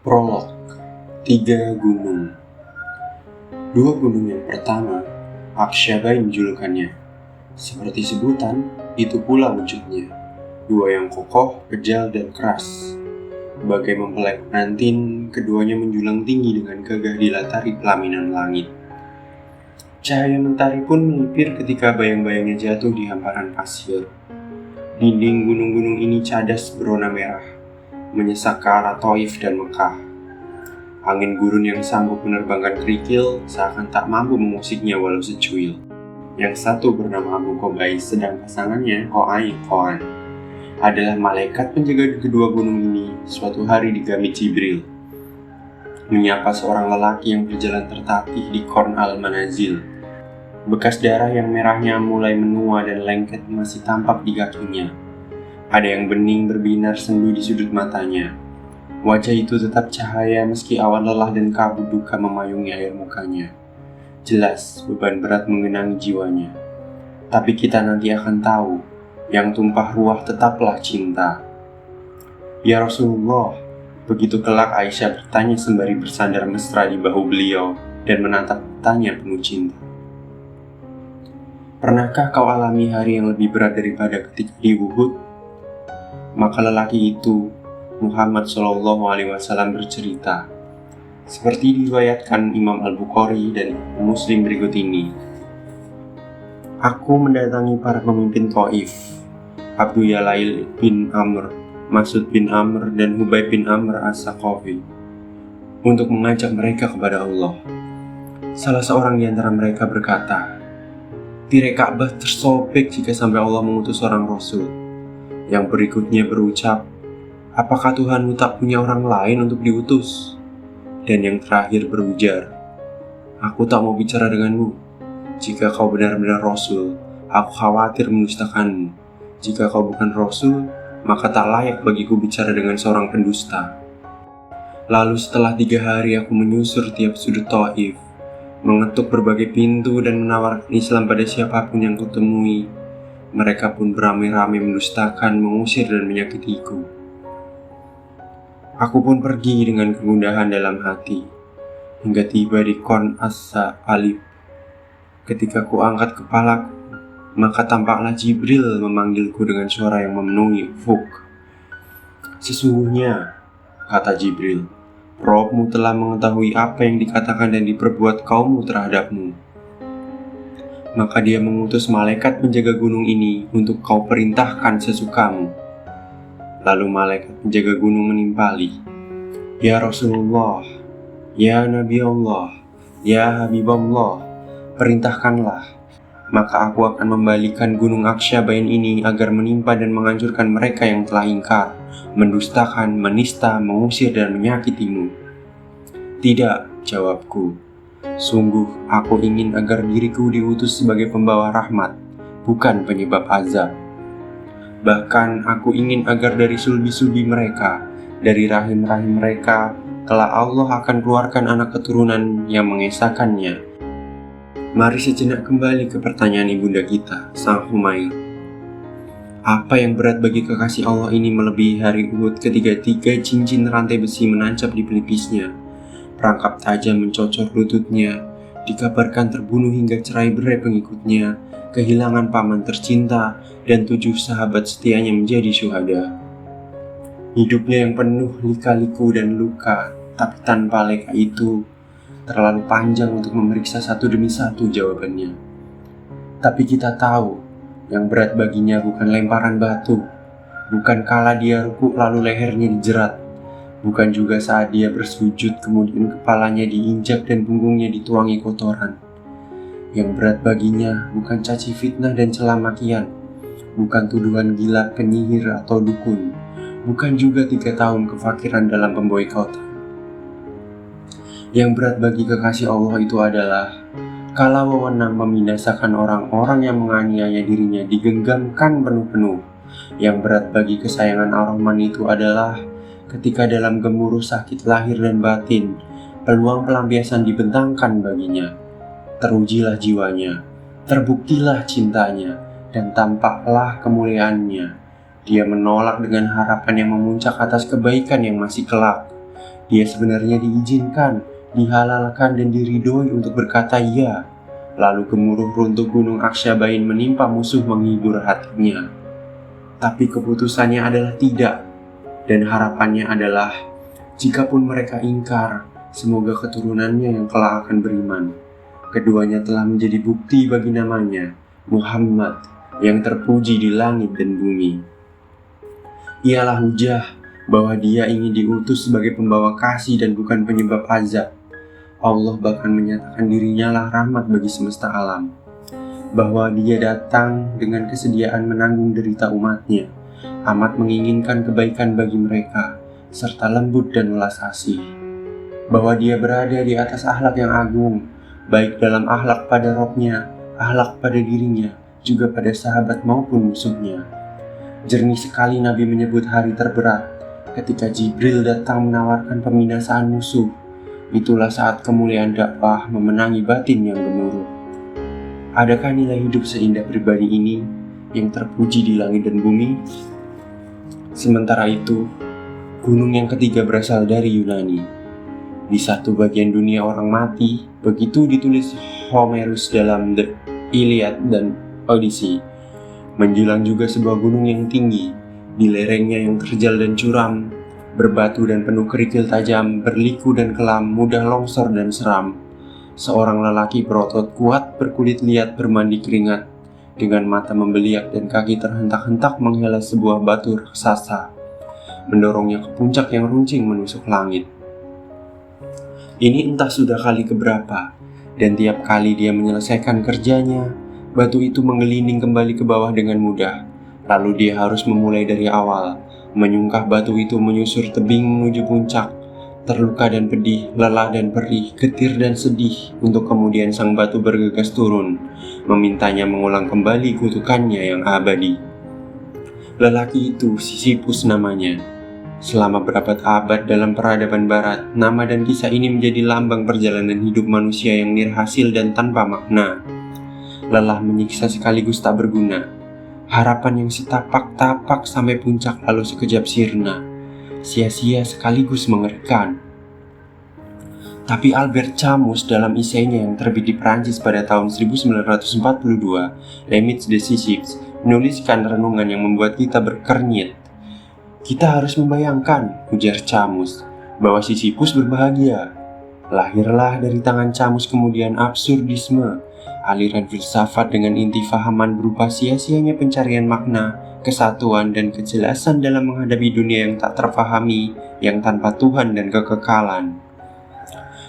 Prolog. 3 gunung. 2 gunung yang pertama, Aksyabain julukannya. Seperti sebutan, itu pula wujudnya. 2 yang kokoh, kejal, dan keras. Bagai mempelai pengantin, keduanya menjulang tinggi dengan gagah dilatari pelaminan langit. Cahaya mentari pun melipir ketika bayang-bayangnya jatuh di hamparan pasir. Dinding gunung-gunung ini cadas berwarna merah, menyesak ke arah Thaif dan Mekah. Angin gurun yang sanggup menerbangkan kerikil seakan tak mampu mengusiknya walau secuil. Yang satu bernama Abu Qubais, sedang pasangannya Qo'ai Qo'an adalah malaikat penjaga kedua gunung ini. Suatu hari digamit Jibril menyapa seorang lelaki yang berjalan tertatih di Qorn al-Manazil. Bekas darah yang merahnya mulai menua dan lengket masih tampak di kakinya. Ada yang bening berbinar sendu di sudut matanya. Wajah itu tetap cahaya meski awan lelah dan kabut duka memayungi air mukanya. Jelas beban berat menggenangi jiwanya. Tapi kita nanti akan tahu, yang tumpah ruah tetaplah cinta. Ya Rasulullah, begitu kelak Aisyah bertanya sembari bersandar mesra di bahu beliau dan menatap matanya penuh cinta. Pernahkah kau alami hari yang lebih berat daripada ketika di Uhud? Maka lelaki itu, Muhammad SAW bercerita, seperti diriwayatkan Imam Al-Bukhari dan Muslim berikut ini. Aku mendatangi para pemimpin Thaif, Abdul Yalail bin Amr, Mas'ud bin Amr, dan Hubay bin Amr as-Saqafi, untuk mengajak mereka kepada Allah. Salah seorang di antara mereka berkata, tirai Ka'bah tersobek jika sampai Allah mengutus seorang Rasul. Yang berikutnya berucap, apakah Tuhanmu tak punya orang lain untuk diutus? Dan yang terakhir berujar, aku tak mau bicara denganmu. Jika kau benar-benar Rasul, aku khawatir mendustakanmu. Jika kau bukan Rasul, maka tak layak bagiku bicara dengan seorang pendusta. Lalu setelah 3 hari aku menyusur tiap sudut Thaif, mengetuk berbagai pintu dan menawarkan Islam pada siapapun yang kutemui. Mereka pun beramai-ramai mendustakan, mengusir dan menyakitiku. Aku pun pergi dengan kegundahan dalam hati, hingga tiba di Qorn as-Sa'alib. Ketika ku angkat kepalaku, maka tampaklah Jibril memanggilku dengan suara yang memenuhi ufuk. Sesungguhnya, kata Jibril, Rabbmu telah mengetahui apa yang dikatakan dan diperbuat kaummu terhadapmu. Maka dia mengutus malaikat penjaga gunung ini untuk kau perintahkan sesukamu. Lalu malaikat penjaga gunung menimpali, ya Rasulullah, ya Nabi Allah, ya Habib Allah, perintahkanlah. Maka aku akan membalikan gunung Aksyabain ini agar menimpa dan menghancurkan mereka yang telah ingkar, mendustakan, menista, mengusir dan menyakitimu. Tidak, jawabku. Sungguh aku ingin agar diriku diutus sebagai pembawa rahmat, bukan penyebab azab. Bahkan aku ingin agar dari sulbi-sulbi mereka, dari rahim-rahim mereka, kelak Allah akan keluarkan anak keturunan yang mengesahkannya. Mari sejenak kembali ke pertanyaan ibunda kita, Sang Humair. Apa yang berat bagi kekasih Allah ini melebihi hari Uhud ketika 3 cincin rantai besi menancap di pelipisnya, perangkap tajam mencocor lututnya, dikabarkan terbunuh hingga cerai-berai pengikutnya, kehilangan paman tercinta, dan 7 sahabat setianya menjadi syuhada. Hidupnya yang penuh lika-liku dan luka, tapi tanpa leka itu, terlalu panjang untuk memeriksa satu demi satu jawabannya. Tapi kita tahu, yang berat baginya bukan lemparan batu, bukan kala dia rukuk lalu lehernya dijerat, bukan juga saat dia bersujud kemudian kepalanya diinjak dan punggungnya dituangi kotoran. Yang berat baginya bukan caci fitnah dan cela makian, bukan tuduhan gila, penyihir atau dukun, bukan juga 3 tahun kefakiran dalam pemboikotan. Yang berat bagi kekasih Allah itu adalah kala wewenang membinasakan orang-orang yang menganiaya dirinya digenggamkan penuh-penuh. Yang berat bagi kesayangan Ar-Rahman itu adalah ketika dalam gemuruh sakit lahir dan batin, peluang pelampiasan dibentangkan baginya. Terujilah jiwanya, terbuktilah cintanya, dan tampaklah kemuliaannya. Dia menolak dengan harapan yang memuncak atas kebaikan yang masih kelak. Dia sebenarnya diizinkan, dihalalkan dan diridhoi untuk berkata ya. Lalu gemuruh runtuh gunung Aksyabain menimpa musuh menghibur hatinya. Tapi keputusannya adalah tidak. Dan harapannya adalah, jikapun mereka ingkar, semoga keturunannya yang kelak akan beriman. Keduanya telah menjadi bukti bagi namanya, Muhammad, yang terpuji di langit dan bumi. Ialah hujah bahwa dia ingin diutus sebagai pembawa kasih dan bukan penyebab azab. Allah bahkan menyatakan dirinya lah rahmat bagi semesta alam, bahwa dia datang dengan kesediaan menanggung derita umatnya, amat menginginkan kebaikan bagi mereka, serta lembut dan welas asih, bahwa dia berada di atas akhlak yang agung, baik dalam akhlak pada Robnya, akhlak pada dirinya, juga pada sahabat maupun musuhnya. Jernih sekali Nabi menyebut hari terberat, ketika Jibril datang menawarkan peminasaan musuh. Itulah saat kemuliaan dakwah memenangi batin yang gemuruh. Adakah nilai hidup seindah pribadi ini yang terpuji di langit dan bumi? Sementara itu, gunung yang ketiga berasal dari Yunani. Di satu bagian dunia orang mati, begitu ditulis Homerus dalam The Iliad dan Odyssey. Menjulang juga sebuah gunung yang tinggi, di lerengnya yang terjal dan curam, berbatu dan penuh kerikil tajam, berliku dan kelam, mudah longsor dan seram. Seorang lelaki berotot kuat, berkulit liat, bermandi keringat, dengan mata membeliak dan kaki terhentak-hentak menghela sebuah batu raksasa, mendorongnya ke puncak yang runcing menusuk langit. Ini entah sudah kali keberapa, dan tiap kali dia menyelesaikan kerjanya, batu itu menggelinding kembali ke bawah dengan mudah. Lalu dia harus memulai dari awal, menyungkah batu itu menyusur tebing menuju puncak, terluka dan pedih, lelah dan perih, getir dan sedih, untuk kemudian sang batu bergegas turun, memintanya mengulang kembali kutukannya yang abadi. Lelaki itu Sisyphus namanya. Selama berabad-abad dalam peradaban barat, nama dan kisah ini menjadi lambang perjalanan hidup manusia yang nirhasil dan tanpa makna. Lelah menyiksa sekaligus tak berguna. Harapan yang setapak-tapak sampai puncak lalu sekejap sirna, sia-sia sekaligus mengerikan. Tapi Albert Camus dalam esainya yang terbit di Prancis pada tahun 1942, Les Mythes de Sisyphe, menuliskan renungan yang membuat kita berkernyit. Kita harus membayangkan, ujar Camus, bahwa Sisyphus berbahagia. Lahirlah dari tangan Camus kemudian absurdisme, aliran filsafat dengan inti fahaman berupa sia-sianya pencarian makna, kesatuan dan kejelasan dalam menghadapi dunia yang tak terfahami, yang tanpa Tuhan dan kekekalan.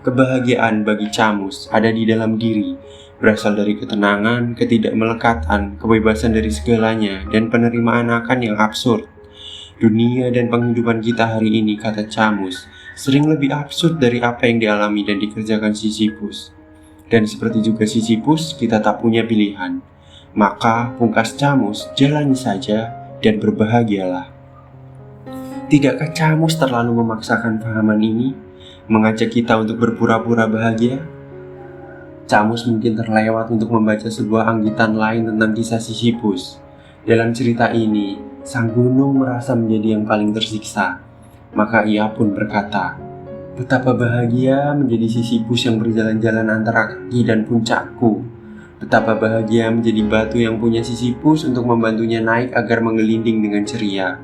Kebahagiaan bagi Camus ada di dalam diri, berasal dari ketenangan, ketidakmelekatan, kebebasan dari segalanya, dan penerimaan akan yang absurd. Dunia dan penghidupan kita hari ini, kata Camus, sering lebih absurd dari apa yang dialami dan dikerjakan Sisyphus. Dan seperti juga Sisyphus, kita tak punya pilihan. Maka, pungkas Camus, jalani saja dan berbahagialah. Tidakkah Camus terlalu memaksakan pahaman ini, mengajak kita untuk berpura-pura bahagia? Camus mungkin terlewat untuk membaca sebuah anggitan lain tentang kisah Sisyphus. Dalam cerita ini, sang gunung merasa menjadi yang paling tersiksa. Maka ia pun berkata, betapa bahagia menjadi Sisyphus yang berjalan-jalan antara kaki dan puncakku. Betapa bahagia menjadi batu yang punya Sisyphus untuk membantunya naik agar menggelinding dengan ceria.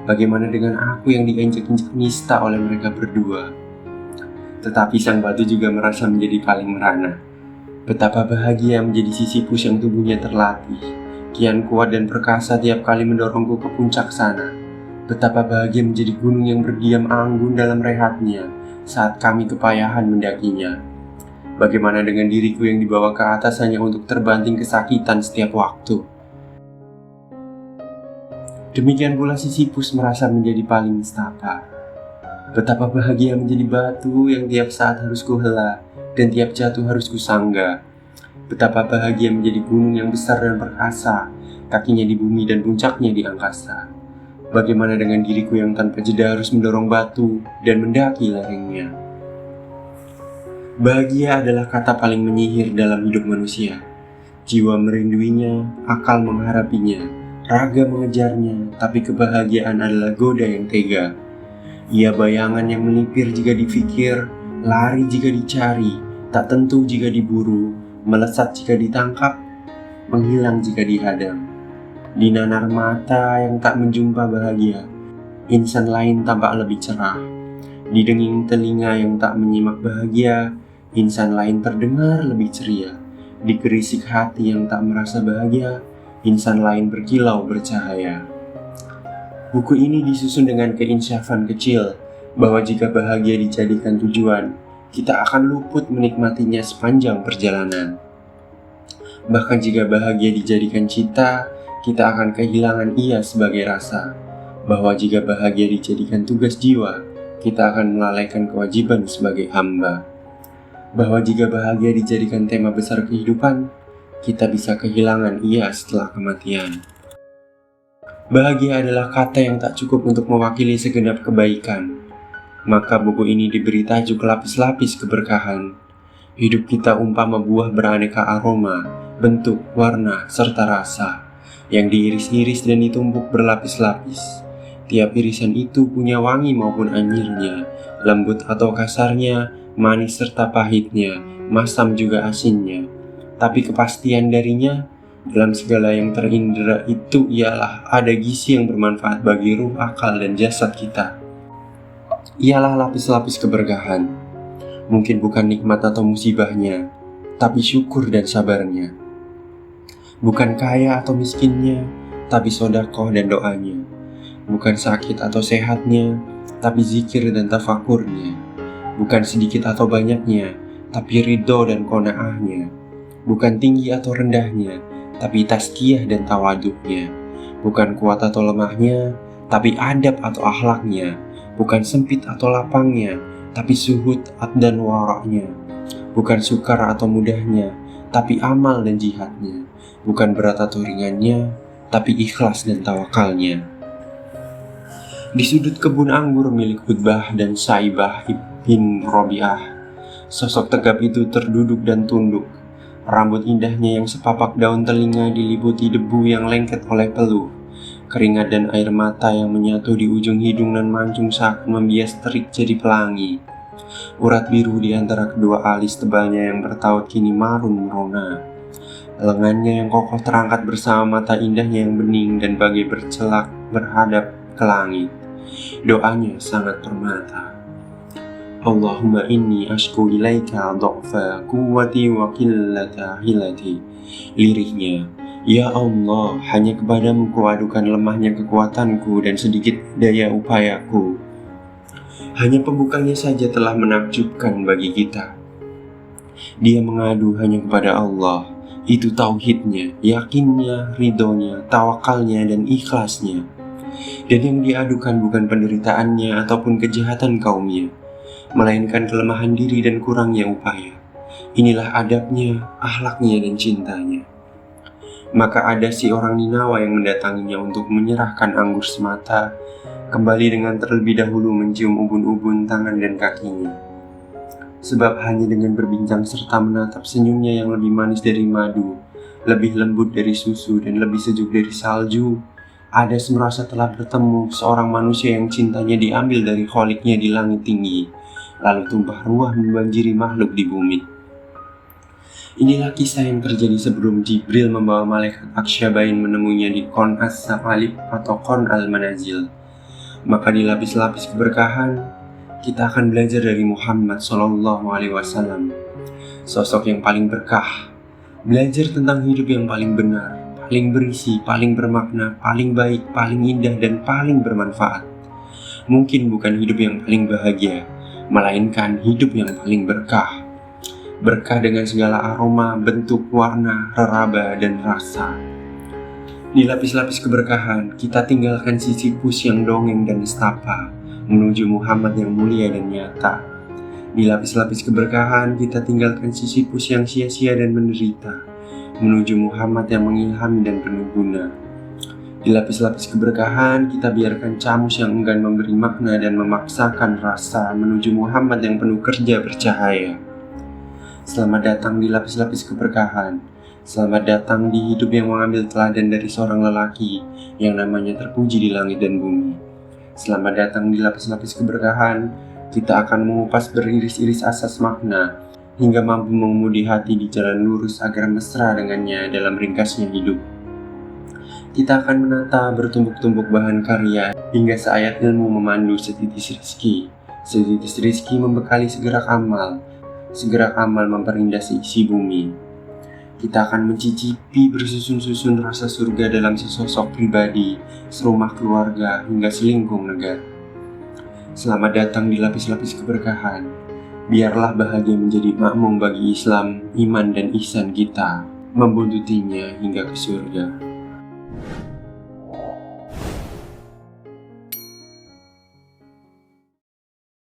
Bagaimana dengan aku yang diinjak-injak nista oleh mereka berdua? Tetapi sang batu juga merasa menjadi paling merana. Betapa bahagia menjadi Sisyphus yang tubuhnya terlatih, kian kuat dan perkasa tiap kali mendorongku ke puncak sana. Betapa bahagia menjadi gunung yang berdiam anggun dalam rehatnya saat kami kepayahan mendakinya. Bagaimana dengan diriku yang dibawa ke atas hanya untuk terbanting kesakitan setiap waktu? Demikian pula Sisyphus merasa menjadi paling nistapa. Betapa bahagia menjadi batu yang tiap saat harus kuhela dan tiap jatuh harus kusangga. Betapa bahagia menjadi gunung yang besar dan perkasa, kakinya di bumi dan puncaknya di angkasa. Bagaimana dengan diriku yang tanpa jeda harus mendorong batu dan mendaki lerengnya? Bahagia adalah kata paling menyihir dalam hidup manusia. Jiwa merinduinya, akal mengharapinya, raga mengejarnya, tapi kebahagiaan adalah goda yang tega. Ia bayangan yang melipir jika dipikir, lari jika dicari, tak tentu jika diburu, melesat jika ditangkap, menghilang jika dihadang. Di nanar mata yang tak menjumpa bahagia, insan lain tampak lebih cerah. Di denging telinga yang tak menyimak bahagia, insan lain terdengar lebih ceria. Di gerisik hati yang tak merasa bahagia, insan lain berkilau bercahaya. Buku ini disusun dengan keinsyafan kecil, bahwa jika bahagia dijadikan tujuan, kita akan luput menikmatinya sepanjang perjalanan. Bahkan jika bahagia dijadikan cita, kita akan kehilangan ia sebagai rasa. Bahwa jika bahagia dijadikan tugas jiwa, kita akan melalaikan kewajiban sebagai hamba. Bahwa jika bahagia dijadikan tema besar kehidupan, kita bisa kehilangan ia setelah kematian. Bahagia adalah kata yang tak cukup untuk mewakili segenap kebaikan. Maka buku ini diberi tajuk lapis-lapis keberkahan. Hidup kita umpama buah beraneka aroma, bentuk, warna, serta rasa, yang diiris-iris dan ditumbuk berlapis-lapis. Tiap irisan itu punya wangi maupun anyirnya, lembut atau kasarnya, manis serta pahitnya, masam juga asinnya. Tapi kepastian darinya, dalam segala yang terindera itu ialah ada gizi yang bermanfaat bagi ruh, akal, dan jasad kita. Ialah lapis-lapis keberkahan. Mungkin bukan nikmat atau musibahnya, tapi syukur dan sabarnya. Bukan kaya atau miskinnya, tapi sedekah dan doanya. Bukan sakit atau sehatnya, tapi zikir dan tafakurnya. Bukan sedikit atau banyaknya, tapi ridho dan qanaahnya. Bukan tinggi atau rendahnya, tapi tazkiyah dan tawaduknya. Bukan kuat atau lemahnya, tapi adab atau akhlaknya. Bukan sempit atau lapangnya, tapi suhud dan waraknya. Bukan sukar atau mudahnya, tapi amal dan jihadnya. Bukan berat atau ringannya, tapi ikhlas dan tawakalnya. Di sudut kebun anggur milik Utbah dan Saibah bin Robiah, sosok tegap itu terduduk dan tunduk. Rambut indahnya yang sepapak daun telinga diliputi debu yang lengket oleh peluh. Keringat dan air mata yang menyatu di ujung hidung dan mancung seakan membias terik jadi pelangi. Urat biru di antara kedua alis tebalnya yang bertaut kini marun merona. Lengannya yang kokoh terangkat bersama mata indahnya yang bening dan bagai bercelak berhadap ke langit. Doanya sangat permata. Allahumma inni ashku ilaika dha'fa quwwati wa qillata hilati. Lirihnya, ya Allah, hanya kepadamu kuadukan lemahnya kekuatanku dan sedikit daya upayaku. Hanya pembukanya saja telah menakjubkan bagi kita. Dia mengadu hanya kepada Allah. Itu tauhidnya, yakinnya, ridhonya, tawakalnya, dan ikhlasnya. Dan yang diadukan bukan penderitaannya ataupun kejahatan kaumnya, melainkan kelemahan diri dan kurangnya upaya. Inilah adabnya, akhlaknya, dan cintanya. Maka ada si orang Ninawa yang mendatanginya untuk menyerahkan anggur semata, kembali dengan terlebih dahulu mencium ubun-ubun tangan dan kakinya. Sebab hanya dengan berbincang serta menatap senyumnya yang lebih manis dari madu, lebih lembut dari susu, dan lebih sejuk dari salju, Hades merasa telah bertemu seorang manusia yang cintanya diambil dari kholiknya di langit tinggi, lalu tumpah ruah membanjiri makhluk di bumi. Inilah kisah yang terjadi sebelum Jibril membawa malaikat Aksyabain menemuinya di Kon As-Sa'alib atau Kon Al-Manazil. Maka di lapis-lapis keberkahan, kita akan belajar dari Muhammad SAW, sosok yang paling berkah, belajar tentang hidup yang paling benar, paling berisi, paling bermakna, paling baik, paling indah, dan paling bermanfaat. Mungkin bukan hidup yang paling bahagia, melainkan hidup yang paling berkah. Berkah dengan segala aroma, bentuk, warna, reraba, dan rasa. Di lapis-lapis keberkahan, kita tinggalkan Sisyphus yang dongeng dan nestapa, menuju Muhammad yang mulia dan nyata. Di lapis-lapis keberkahan, kita tinggalkan Sisyphus yang sia-sia dan menderita, menuju Muhammad yang mengilhami dan penuh guna. Di lapis-lapis keberkahan, kita biarkan Camus yang enggan memberi makna dan memaksakan rasa, menuju Muhammad yang penuh kerja bercahaya. Selamat datang di lapis-lapis keberkahan. Selamat datang di hidup yang mengambil teladan dari seorang lelaki yang namanya terpuji di langit dan bumi. Selamat datang di lapis-lapis keberkahan. Kita akan mengupas beriris-iris asas makna, hingga mampu mengemudi hati di jalan lurus agar mesra dengannya dalam ringkasnya hidup. Kita akan menata bertumbuk-tumbuk bahan karya, hingga seayat ilmu memandu setitis rezeki. Setitis rezeki membekali segerak amal memperindah seisi bumi. Kita akan mencicipi bersusun-susun rasa surga dalam sesosok pribadi, serumah keluarga, hingga selingkung negara. Selamat datang di lapis-lapis keberkahan. Biarlah bahagia menjadi makmum bagi Islam, iman dan ihsan kita, membuntutinya hingga ke surga.